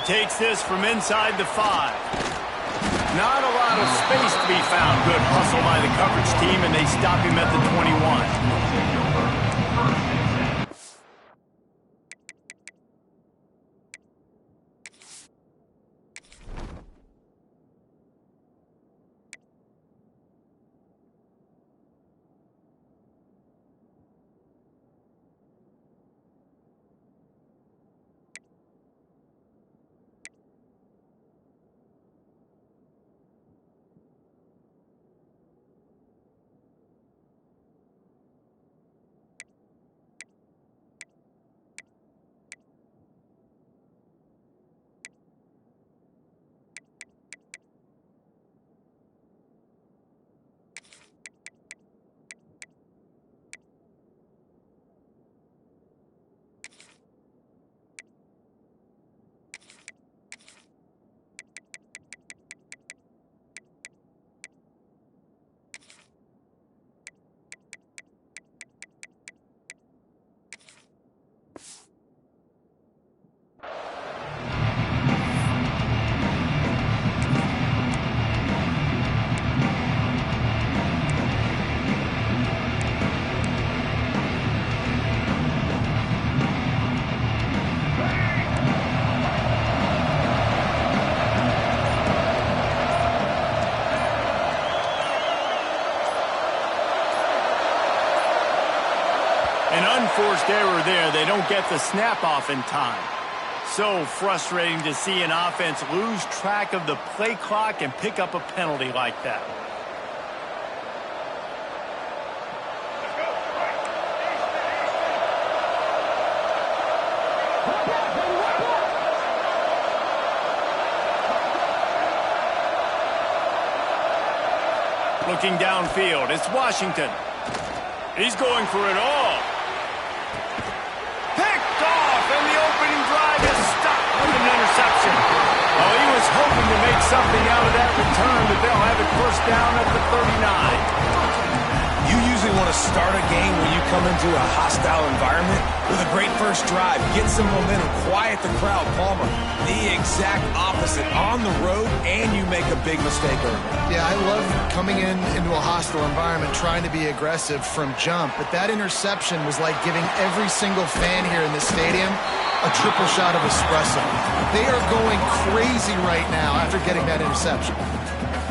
takes this from inside the 5. Not a lot of space to be found. Good hustle by the coverage team, and they stop him at the 21. Unforced error there. They don't get the snap off in time. So frustrating to see an offense lose track of the play clock and pick up a penalty like that. Looking downfield, it's Washington. He's going for it all. Picked off, and the opening drive is stopped with an interception. Well, he was hoping to make something out of that return, but they'll have it first down at the 39. You usually want to start a game when you come into a hostile environment with a great first drive, get some momentum, quiet the crowd. Palmer, the exact opposite on the road, and you make a big mistake early. Yeah, I love coming into a hostile environment, trying to be aggressive from jump, but that interception was like giving every single fan here in the stadium a triple shot of espresso. They are going crazy right now after getting that interception.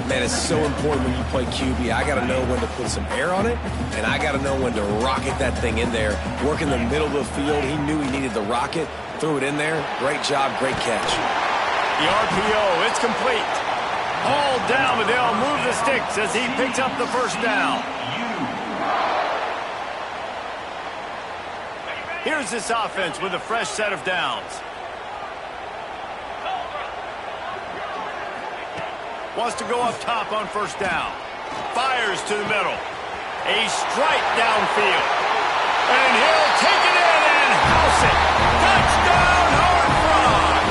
Man, it's so important when you play QB. I got to know when to put some air on it, and I got to know when to rocket that thing in there. Work in the middle of the field. He knew he needed the rocket, threw it in there. Great job, great catch. The RPO, it's complete. All down, but they'll move the sticks as he picks up the first down. Here's this offense with a fresh set of downs. Wants to go up top on first down. Fires to the middle. A strike downfield. And he'll take it in and house it. Touchdown, Howard Frog.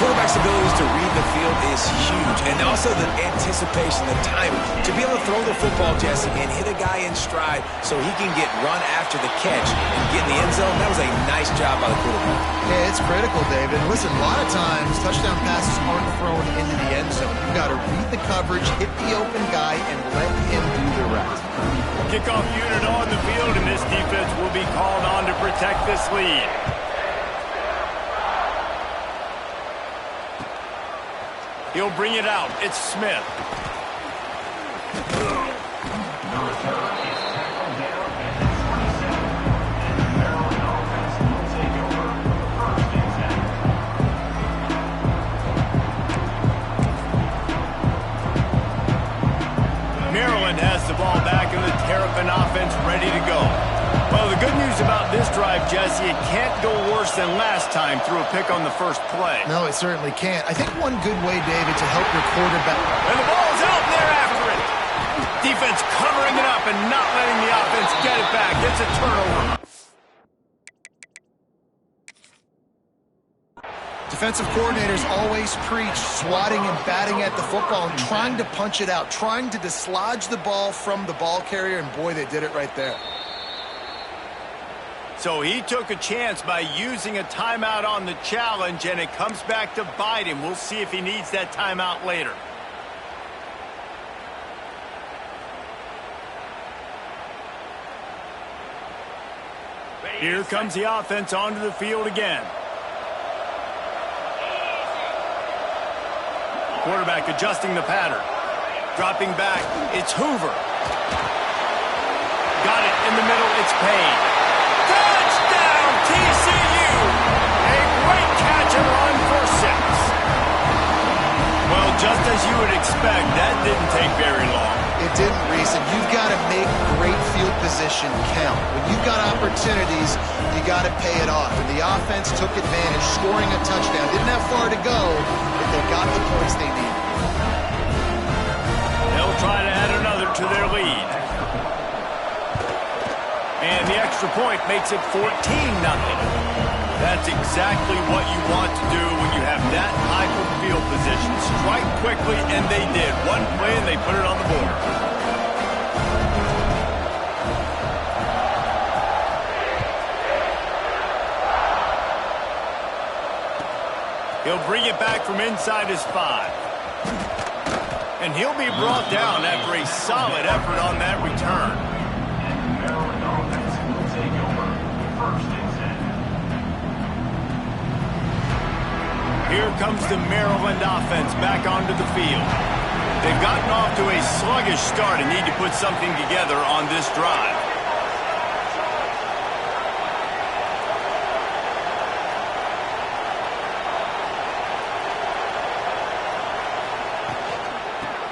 Quarterback's abilities to read the field is huge. And also the anticipation, the timing. To be able to throw the football, Jesse, and hit a guy in stride so he can get run after the catch and get in the end zone, that was a nice job by the quarterback. Yeah, it's critical, David. Listen, a lot of times touchdown passes aren't thrown into the end zone. You've got to read the coverage, hit the open guy, and let him do the rest. Kickoff unit on the field, and this defense will be called on to protect this lead. He'll bring it out. It's Smith. Maryland has the ball back in the Terrapin offense ready to go. Well, the good news about this drive, Jesse, it can't go worse than last time through a pick on the first play. No, it certainly can't. I think one good way, David, to help your quarterback. And the ball's out there after it. Defense covering it up and not letting the offense get it back. It's a turnover. Defensive coordinators always preach swatting and batting at the football and trying to punch it out, trying to dislodge the ball from the ball carrier, and boy, they did it right there. So he took a chance by using a timeout on the challenge, and it comes back to bite him. We'll see if he needs that timeout later. Here comes the offense onto the field again. Quarterback adjusting the pattern. Dropping back, it's Hoover. Got it in the middle, it's Payne. Touchdown, TCU! A great catch and run for 6. Well, just as you would expect, that didn't take very long. It didn't, Reese, and you've got to make great field position count. When you've got opportunities, you got to pay it off. And the offense took advantage, scoring a touchdown. Didn't have far to go, but they got the points they needed. They'll try to add another to their lead. And the extra point makes it 14-0. That's exactly what you want to do when you have that type of field position. Strike quickly, and they did. One play, and they put it on the board. He'll bring it back from inside his 5. And he'll be brought down after a solid effort on that return. Here comes the Maryland offense back onto the field. They've gotten off to a sluggish start and need to put something together on this drive.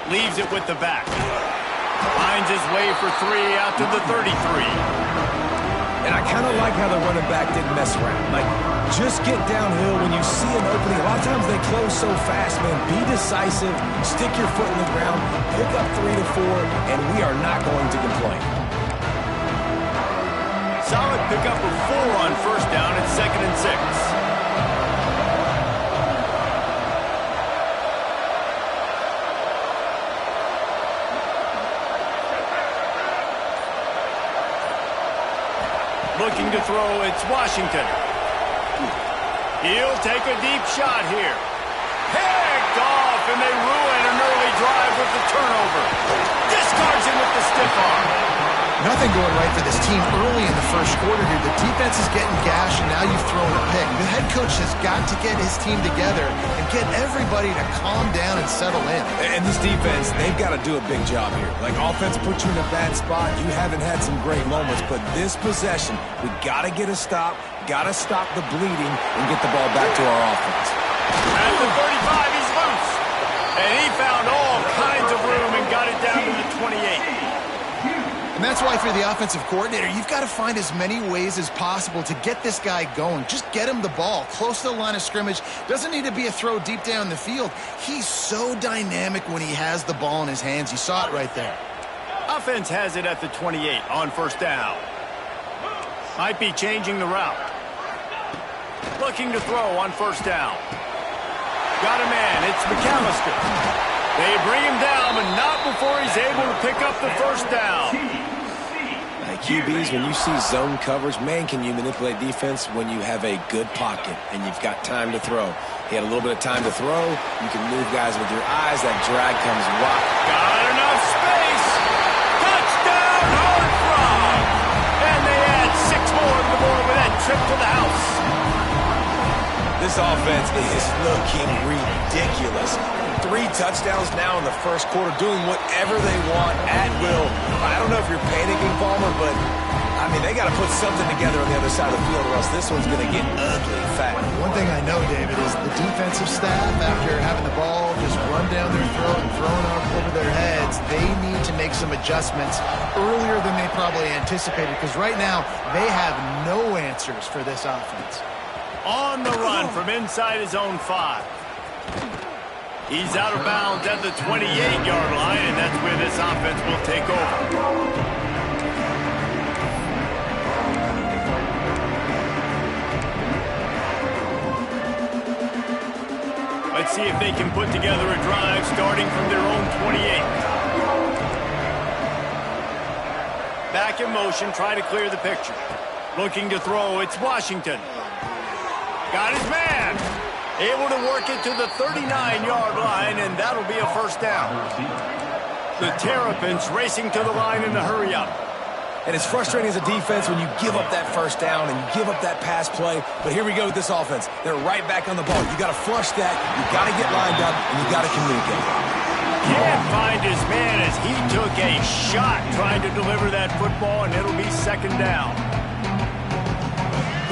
Leaves it with the back. Finds his way for 3 out to the 33. And I kind of like how the running back didn't mess around. Like, just get downhill when you see an opening. A lot of times they close so fast, man. Be decisive, stick your foot in the ground, pick up 3 to 4, and we are not going to complain. Solid pickup of 4 on first down at 2nd and 6. Looking to throw, it's Washington. He'll take a deep shot here. Picked off, and they ruin an early drive with the turnover. Discards him with the stiff arm. Nothing going right for this team early in the first quarter here. The defense is getting gashed, and now you've thrown a pick. The head coach has got to get his team together and get everybody to calm down and settle in. And this defense, they've got to do a big job here. Like, offense put you in a bad spot. You haven't had some great moments, but this possession, we got to get a stop, got to stop the bleeding, and get the ball back to our offense. At the 35, he's loose. And he found all kinds of room and got it down to the 28. And that's why, if you're the offensive coordinator, you've got to find as many ways as possible to get this guy going. Just get him the ball close to the line of scrimmage. Doesn't need to be a throw deep down the field. He's so dynamic when he has the ball in his hands. You saw it right there. Offense has it at the 28 on first down. Might be changing the route. Looking to throw on first down. Got a man. It's McAllister. They bring him down, but not before he's able to pick up the first down. QBs, when you see zone coverage, man, can you manipulate defense when you have a good pocket and you've got time to throw. He had a little bit of time to throw. You can move guys with your eyes. That drag comes wide. Got enough space. Touchdown, Hard Frog. And they add 6 more to the board with that trip to the house. This offense is looking ridiculous. 3 touchdowns now in the first quarter, doing whatever they want at will. I don't know if you're panicking, Palmer, but, I mean, they got to put something together on the other side of the field or else this one's going to get ugly fast. One thing I know, David, is the defensive staff, after having the ball just run down their throat and thrown up over their heads, they need to make some adjustments earlier than they probably anticipated, because right now they have no answers for this offense. On the run from inside his own 5. He's out of bounds at the 28-yard line, and that's where this offense will take over. Let's see if they can put together a drive starting from their own 28. Back in motion, try to clear the picture. Looking to throw, it's Washington. Got his man. Able to work it to the 39-yard line, and that'll be a first down. The Terrapins racing to the line in the hurry-up. And it's frustrating as a defense when you give up that first down and you give up that pass play. But here we go with this offense. They're right back on the ball. You got to flush that. You got to get lined up, and you got to communicate. Can't find his man as he took a shot trying to deliver that football, and it'll be second down.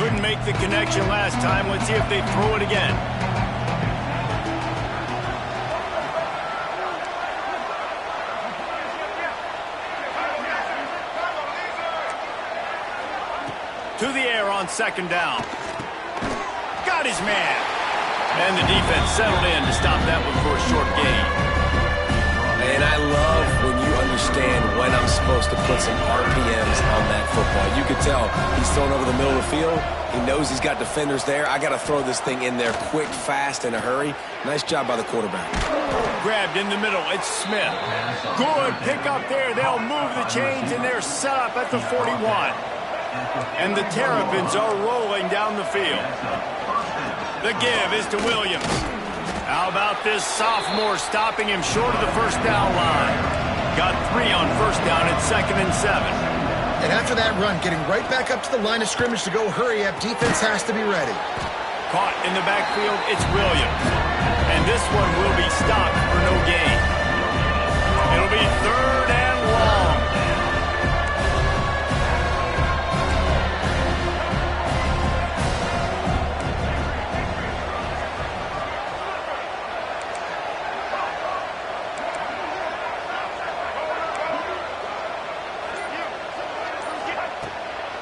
Couldn't make the connection last time. Let's see if they throw it again. To the air on second down. Got his man. And the defense settled in to stop that one for a short gain. And I love when you understand when I'm supposed to put some RPMs on that football. You could tell he's thrown over the middle of the field. He knows he's got defenders there. I got to throw this thing in there quick, fast, in a hurry. Nice job by the quarterback. Grabbed in the middle. It's Smith. Good pick up there. They'll move the chains, and they're set up at the 41. And the Terrapins are rolling down the field. The give is to Williams. How about this sophomore stopping him short of the first down line? Got 3 on first down at 2nd and 7. And after that run, getting right back up to the line of scrimmage to go hurry up, defense has to be ready. Caught in the backfield, it's Williams. And this one will be stopped for no gain. It'll be 3rd and long.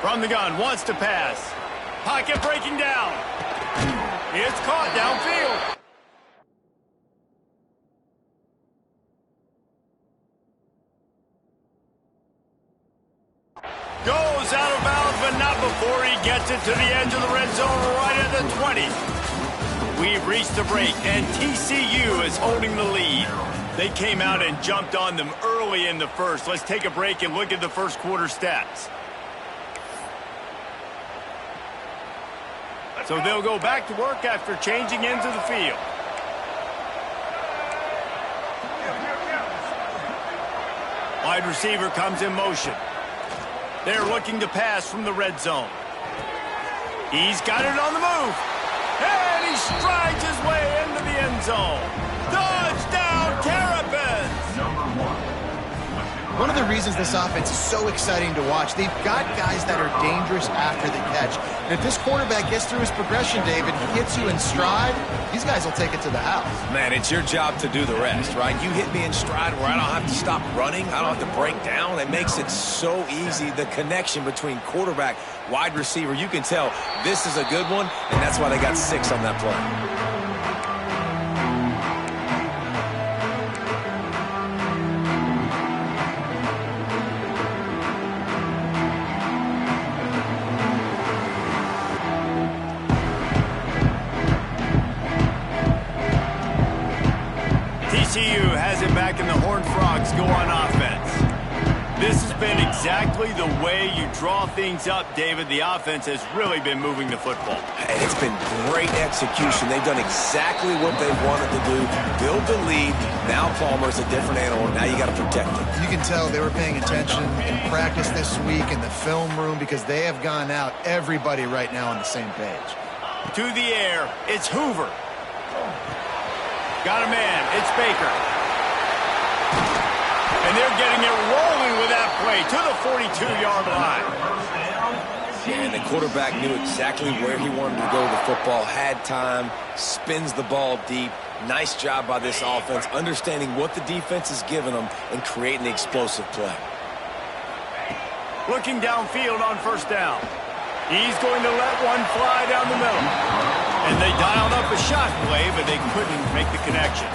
From the gun, wants to pass. Pocket breaking down. It's caught downfield. Goes out of bounds, but not before he gets it to the edge of the red zone right at the 20. We've reached the break, and TCU is holding the lead. They came out and jumped on them early in the first. Let's take a break and look at the first quarter stats. So they'll go back to work after changing into the field. Wide receiver comes in motion. They're looking to pass from the red zone. He's got it on the move. And he strides his way into the end zone. Touchdown, Terrapins! One of the reasons this offense is so exciting to watch, they've got guys that are dangerous after the catch. And if this quarterback gets through his progression, David, he hits you in stride, these guys will take it to the house. Man, it's your job to do the rest, right? You hit me in stride where I don't have to stop running. I don't have to break down. It makes it so easy, the connection between quarterback, wide receiver. You can tell this is a good one, and that's why they got 6 on that play. TCU has it back, and the Horned Frogs go on offense. This has been exactly the way you draw things up, David. The offense has really been moving the football. And it's been great execution. They've done exactly what they wanted to do. Build the lead. Now Palmer's a different animal. Now you got to protect him. You can tell they were paying attention in practice this week in the film room because they have gone out, everybody right now on the same page. To the air, it's Hoover. Got a man, it's Baker. And they're getting it rolling with that play to the 42-yard line. And the quarterback knew exactly where he wanted to go with the football, had time, spins the ball deep. Nice job by this offense, understanding what the defense is giving them and creating the explosive play. Looking downfield on first down. He's going to let one fly down the middle. And they dialed up a shot play, but they couldn't make the connection.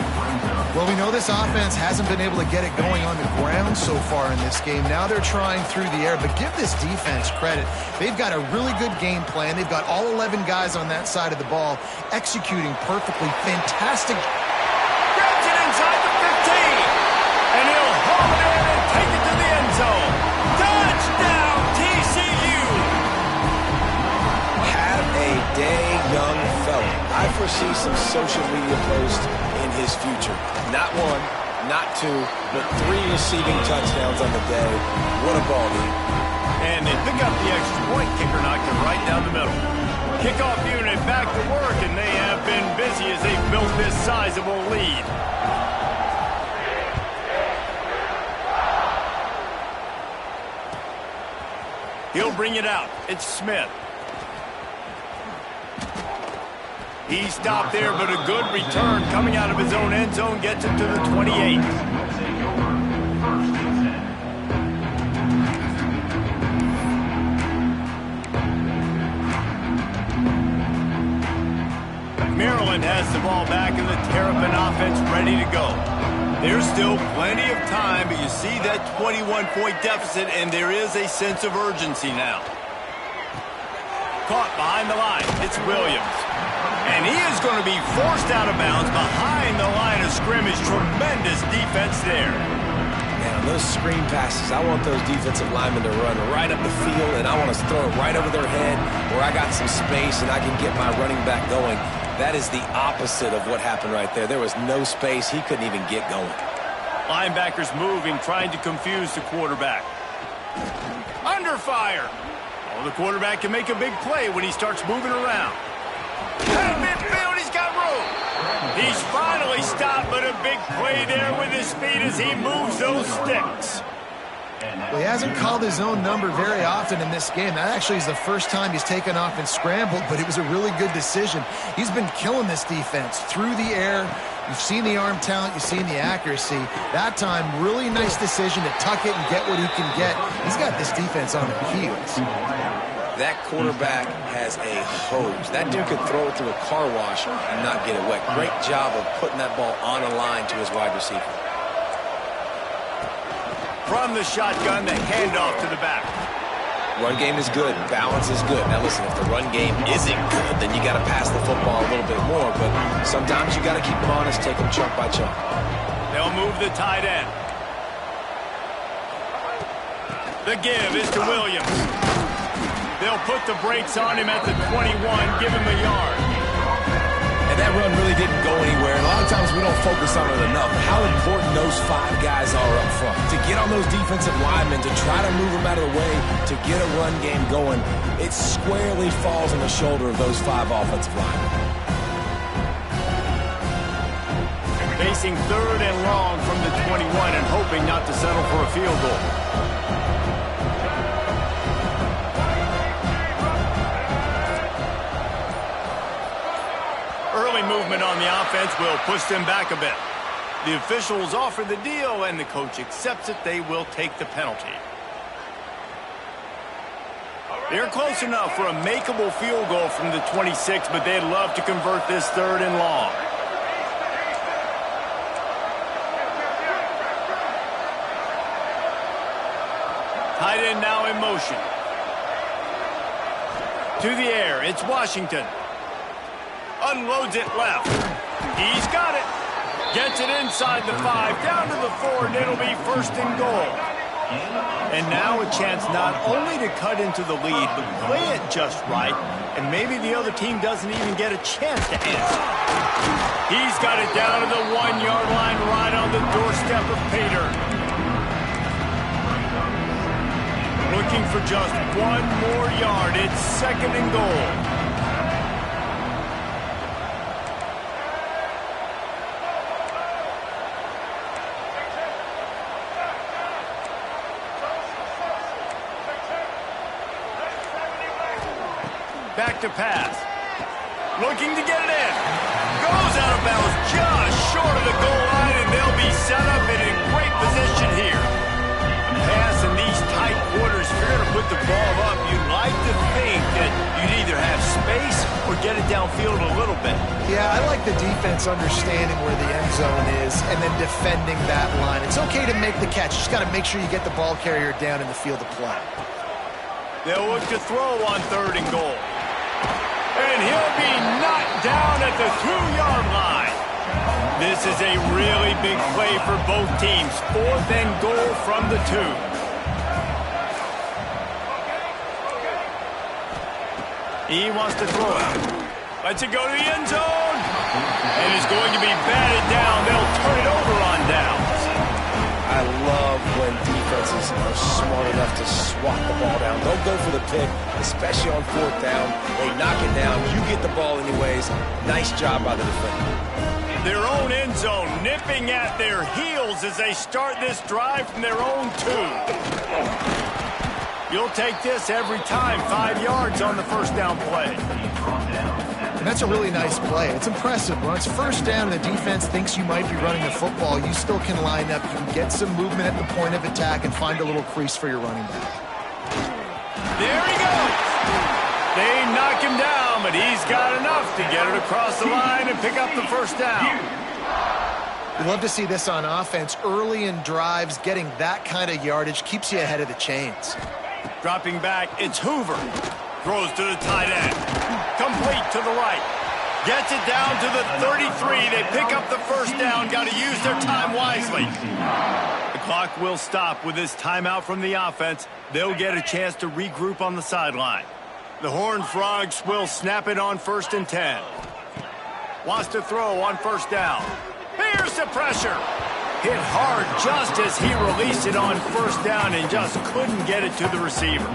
Well, we know this offense hasn't been able to get it going on the ground so far in this game. Now they're trying through the air, but give this defense credit. They've got a really good game plan. They've got all 11 guys on that side of the ball executing perfectly. Fantastic. Grabs it inside the 15. And he'll haul it in and take it to the end zone. Touchdown, TCU! foresee some social media posts in his future. Not one, not two, but 3 receiving touchdowns on the day. What a ball game. And they pick up the extra point. Kicker knocked it right down the middle. Kickoff unit back to work, and they have been busy as they've built this sizable lead. He'll bring it out. It's Smith. He stopped there, but a good return coming out of his own end zone gets him to the 28. Maryland has the ball back in the Terrapin offense ready to go. There's still plenty of time, but you see that 21-point deficit, and there is a sense of urgency now. Caught behind the line. It's Williams. And he is going to be forced out of bounds behind the line of scrimmage. Tremendous defense there. Man, on those screen passes, I want those defensive linemen to run right up the field, and I want to throw it right over their head where I got some space and I can get my running back going. That is the opposite of what happened right there. There was no space. He couldn't even get going. Linebackers moving, trying to confuse the quarterback. Under fire. Oh, the quarterback can make a big play when he starts moving around. At midfield, he's got room. He's finally stopped, but a big play there with his speed as he moves those sticks. Well, he hasn't called his own number very often in this game. That actually is the first time he's taken off and scrambled, but it was a really good decision. He's been killing this defense through the air. You've seen the arm talent, you've seen the accuracy. That time, really nice decision to tuck it and get what he can get. He's got this defense on their heels. That quarterback has a hose. That dude could throw it through a car wash and not get it wet. Great job of putting that ball on a line to his wide receiver. From the shotgun, the handoff to the back. Run game is good. Balance is good. Now listen, if the run game isn't good, then you got to pass the football a little bit more. But sometimes you got to keep them honest, take them chunk by chunk. They'll move the tight end. The give is to Williams. They'll put the brakes on him at the 21, give him a yard. And that run really didn't go anywhere. And a lot of times we don't focus on it enough. How important those 5 guys are up front. To get on those defensive linemen, to try to move them out of the way, to get a run game going, it squarely falls on the shoulder of those 5 offensive linemen. Facing 3rd and long from the 21 and hoping not to settle for a field goal. Early movement on the offense will push them back a bit. The officials offer the deal, and the coach accepts it. They will take the penalty. They're close enough for a makeable field goal from the 26, but they'd love to convert this 3rd and long. Tight end now in motion. To the air, it's Washington. Unloads it left. He's got it. Gets it inside the 5, down to the 4, and it'll be 1st and goal. And now a chance not only to cut into the lead, but play it just right, and maybe the other team doesn't even get a chance to answer. He's got it down to the 1-yard line, right on the doorstep of Pater. Looking for just 1 more yard. It's 2nd and goal. Back to pass. Looking to get it in. Goes out of bounds just short of the goal line, and they'll be set up in a great position here. Pass in these tight quarters. If you're going to put the ball up, you'd like to think that you'd either have space or get it downfield a little bit. Yeah, I like the defense understanding where the end zone is and then defending that line. It's okay to make the catch. You just got to make sure you get the ball carrier down in the field of play. They'll look to throw on 3rd and goal. And he'll be knocked down at the 2-yard line. This is a really big play for both teams. 4th and goal from the 2. He wants to throw it. Lets it go to the end zone. And it's going to be batted down. They'll turn it over on downs. I love when defenses are smart enough to swat the ball down. Don't go for the pick, especially on 4th down. They knock it down. You get the ball anyways. Nice job by the defender. Their own end zone nipping at their heels as they start this drive from their own 2. You'll take this every time. 5 yards on the first down play. And that's a really nice play. It's impressive. When it's first down and the defense thinks you might be running the football, you still can line up. You can get some movement at the point of attack and find a little crease for your running back. There he goes. They knock him down, but he's got enough to get it across the line and pick up the first down. We love to see this on offense. Early in drives, getting that kind of yardage keeps you ahead of the chains. Dropping back, it's Hoover. Throws to the tight end. Complete to the right. Gets it down to the 33. They pick up the first down. Got to use their time wisely. The clock will stop with this timeout from the offense. They'll get a chance to regroup on the sideline. The Horned Frogs will snap it on 1st and 10. Wants to throw on first down. Here's the pressure. Hit hard just as he released it on first down and just couldn't get it to the receiver.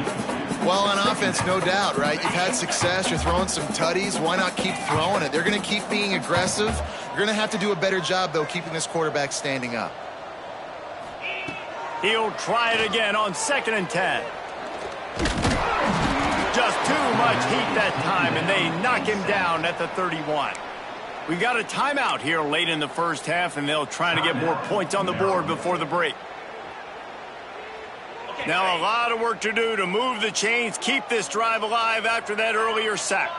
Well, on offense, no doubt, right? You've had success. You're throwing some tutties. Why not keep throwing it? They're going to keep being aggressive. You're going to have to do a better job, though, keeping this quarterback standing up. He'll try it again on 2nd and 10. Just too much heat that time, and they knock him down at the 31. We've got a timeout here late in the first half, and they'll try to get more points on the board before the break. Now a lot of work to do to move the chains, keep this drive alive after that earlier sack.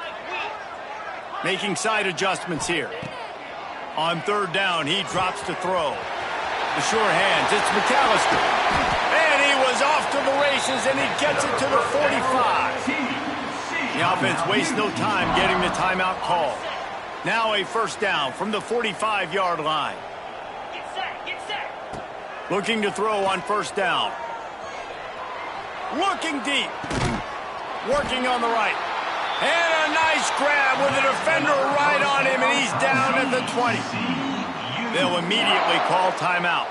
Making side adjustments here. On 3rd down, he drops to throw. The sure hands, it's McAllister. And he was off to the races, and he gets it to the 45. The offense wastes no time getting the timeout call. Now a first down from the 45-yard line. Looking to throw on first down. Looking deep. Working on the right. And a nice grab with a defender right on him, and he's down at the 20. They'll immediately call timeout.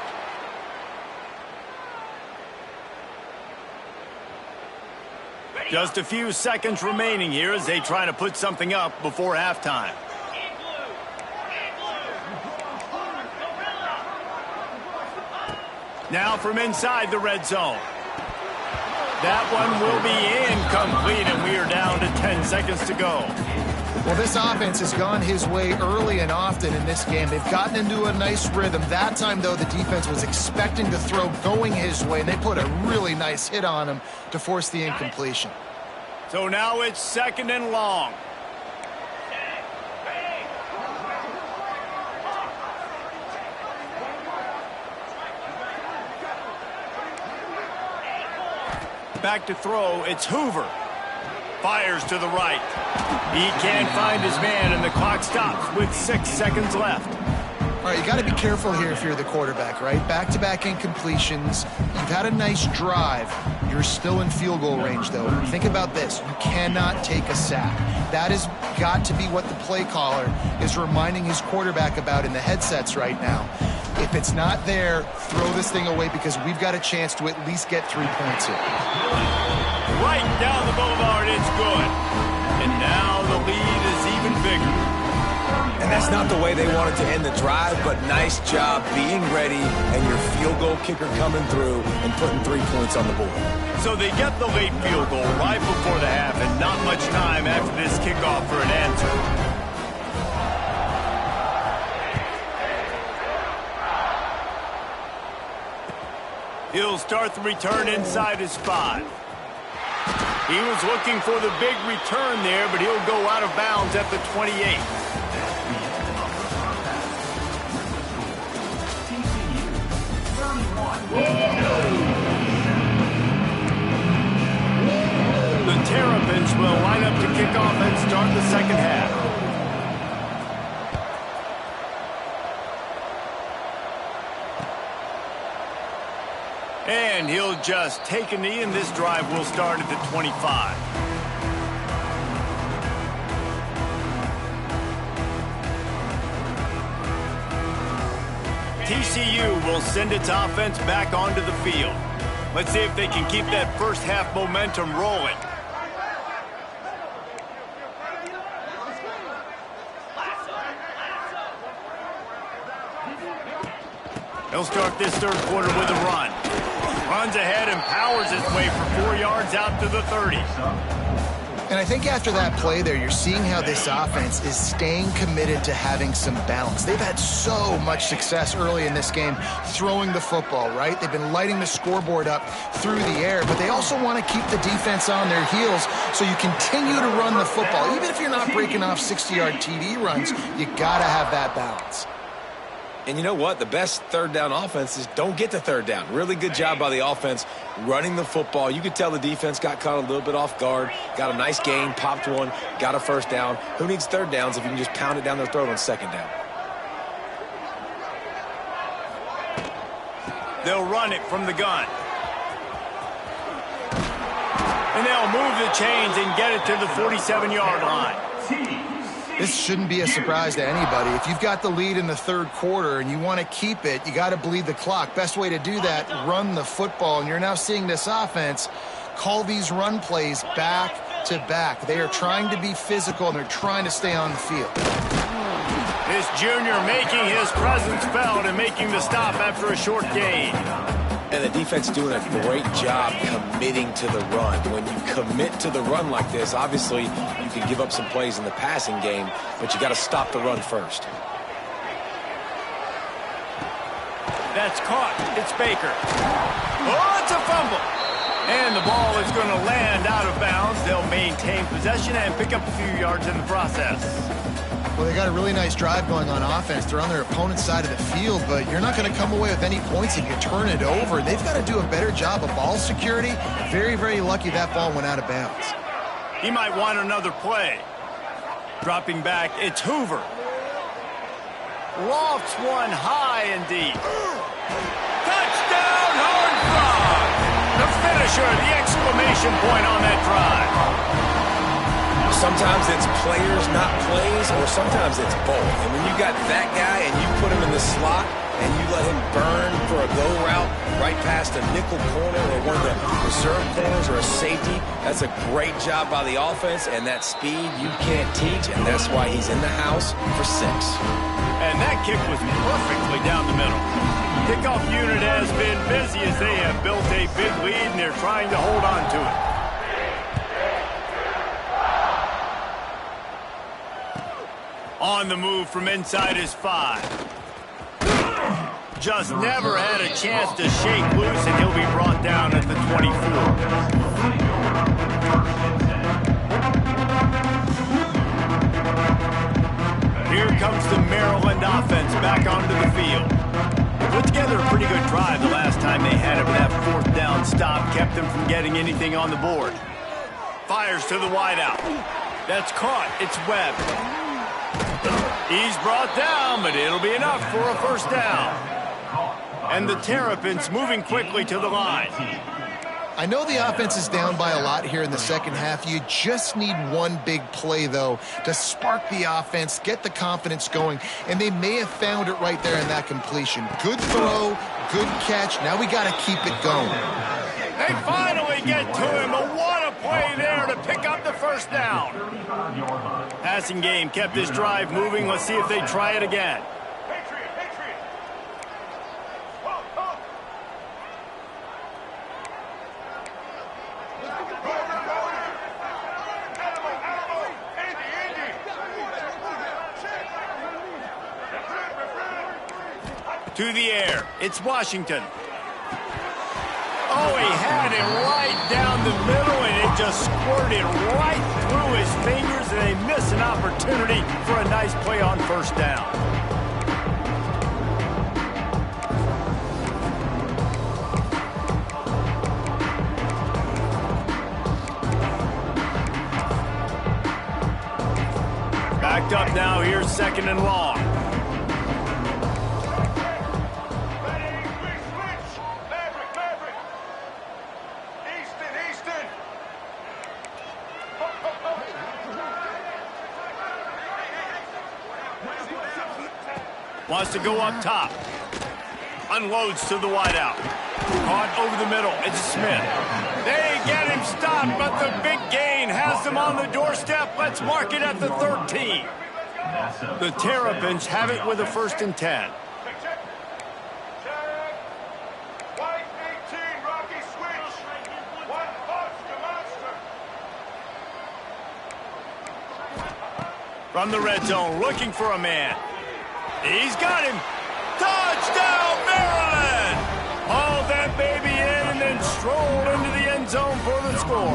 Just a few seconds remaining here as they try to put something up before halftime. Now from inside the red zone. That one will be incomplete, and we are down to 10 seconds to go. Well, this offense has gone his way early and often in this game. They've gotten into a nice rhythm. That time, though, the defense was expecting to throw going his way, and they put a really nice hit on him to force the incompletion. So now it's 2nd and long. Back to throw, it's Hoover. Fires to the right. He can't find his man, and the clock stops with 6 seconds left. All right, you got to be careful here if you're the quarterback, right? Back-to-back incompletions. You've had a nice drive. You're still in field goal range, though. Think about this. You cannot take a sack. That has got to be what the play caller is reminding his quarterback about in the headsets right now. If it's not there, throw this thing away because we've got a chance to at least get 3 points here. Right down the boulevard, it's good. And now the lead is even bigger. And that's not the way they wanted to end the drive, but nice job being ready and your field goal kicker coming through and putting 3 points on the board. So they get the late field goal right before the half and not much time after this kickoff for an answer. He'll start the return inside his 5. He was looking for the big return there, but he'll go out of bounds at the 28. The Terrapins will line up to kick off and start the second half. And he'll just take a knee, and this drive will start at the 25. TCU will send its offense back onto the field. Let's see if they can keep that first half momentum rolling. He'll start this third quarter with a run. Runs ahead and powers his way for 4 yards out to the 30. And I think after that play there, you're seeing how this offense is staying committed to having some balance. They've had so much success early in this game throwing the football, right? They've been lighting the scoreboard up through the air, but they also want to keep the defense on their heels so you continue to run the football. Even if you're not breaking off 60-yard TD runs, you got to have that balance. And you know what? The best third down offense is don't get to third down. Really good job by the offense running the football. You could tell the defense got caught a little bit off guard, got a nice gain, popped one, got a first down. Who needs third downs if you can just pound it down their throat on second down? They'll run it from the gun. And they'll move the chains and get it to the 47-yard line. This shouldn't be a surprise to anybody. If you've got the lead in the third quarter and you want to keep it, you got to bleed the clock. Best way to do that, run the football. And you're now seeing this offense call these run plays back to back. They are trying to be physical, and they're trying to stay on the field. This junior making his presence felt and making the stop after a short gain. And the defense doing a great job committing to the run. When you commit to the run like this, obviously you can give up some plays in the passing game, but you got to stop the run first. That's caught. It's Baker. Oh, it's a fumble. And the ball is going to land out of bounds. They'll maintain possession and pick up a few yards in the process. Well, they got a really nice drive going on offense. They're on their opponent's side of the field, but you're not going to come away with any points if you turn it over. They've got to do a better job of ball security. Very, very lucky that ball went out of bounds. He might want another play. Dropping back, it's Hoover. Lofts one high and deep. Touchdown, Horned Frog! The finisher, the exclamation point on that drive. Sometimes it's players, not plays, or sometimes it's both. And when you got that guy and you put him in the slot and you let him burn for a go route right past a nickel corner or one of the reserve corners or a safety, that's a great job by the offense, and that speed you can't teach, and that's why he's in the house for 6. And that kick was perfectly down the middle. Kickoff unit has been busy as they have built a big lead, and they're trying to hold on to it. On the move from inside his 5. Just never had a chance to shake loose, and he'll be brought down at the 24. Here comes the Maryland offense back onto the field. Put together a pretty good drive the last time they had it, but that fourth down stop kept them from getting anything on the board. Fires to the wideout. That's caught. It's Webb. He's brought down, but it'll be enough for a first down. And the Terrapins moving quickly to the line. I know the offense is down by a lot here in the second half. You just need one big play, though, to spark the offense, get the confidence going, and they may have found it right there in that completion. Good throw, good catch. Now we got to keep it going. They finally get to him, but what a play there to pick up the first down. Passing game kept this drive moving. Let's see if they try it again. To the air, it's Washington. Oh, he had it right down the middle, and it just squirted right through his fingers, and they miss an opportunity for a nice play on first down. Backed up now, here's second and long. Wants to go up top. Unloads to the wideout. Caught over the middle. It's Smith. They get him stopped, but the big gain has them on the doorstep. Let's mark it at the 13. The Terrapins have it with a 1st and 10. From the red zone, looking for a man. He's got him. Touchdown, Maryland! Haul that baby in and then stroll into the end zone for the score.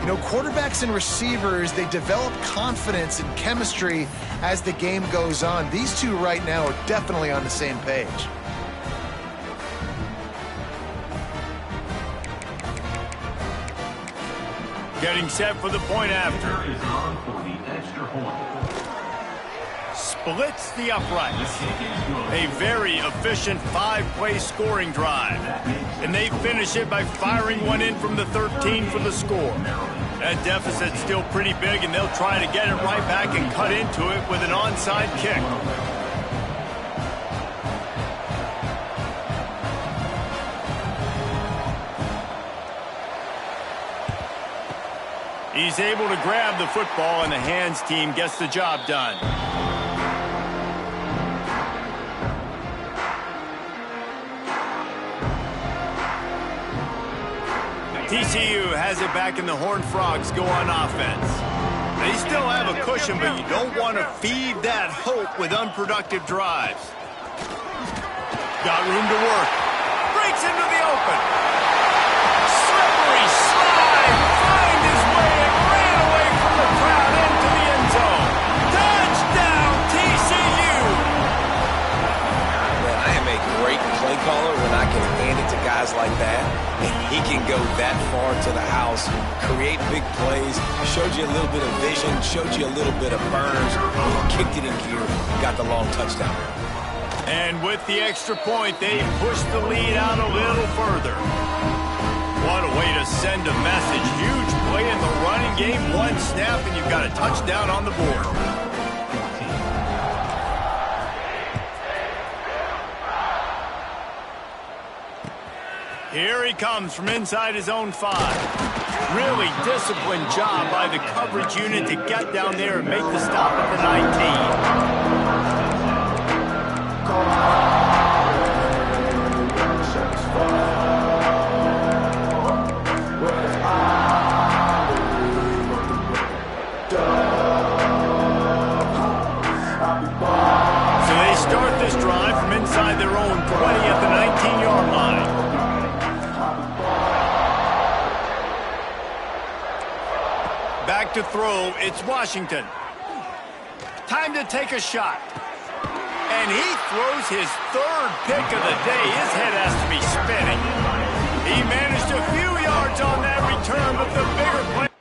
You know, quarterbacks and receivers, they develop confidence and chemistry as the game goes on. These two right now are definitely on the same page. Getting set for the point after. Splits the uprights. A very efficient 5-play scoring drive. And they finish it by firing one in from the 13 for the score. That deficit's still pretty big, and they'll try to get it right back and cut into it with an onside kick. He's able to grab the football, and the hands team gets the job done. TCU has it back, and the Horned Frogs go on offense. They still have a cushion, but you don't want to feed that hope with unproductive drives. Got room to work. Breaks into the open. Slippery slide. Find his way and ran away from the crowd into the end zone. Touchdown, TCU. Man, I am a great play caller when I can hand it to guys like that. And he can go that far to the house, create big plays, showed you a little bit of vision, showed you a little bit of burners, kicked it in gear, and got the long touchdown. And with the extra point, they push the lead out a little further. What a way to send a message. Huge play in the running game. One snap, and you've got a touchdown on the board. Here he comes from inside his own 5. Really disciplined job by the coverage unit to get down there and make the stop at the 19. So they start this drive from inside their own 20 at the 19-yard line. Back to throw, it's Washington. Time to take a shot. And he throws his 3rd pick of the day. His head has to be spinning. He managed a few yards on that return, but the bigger play.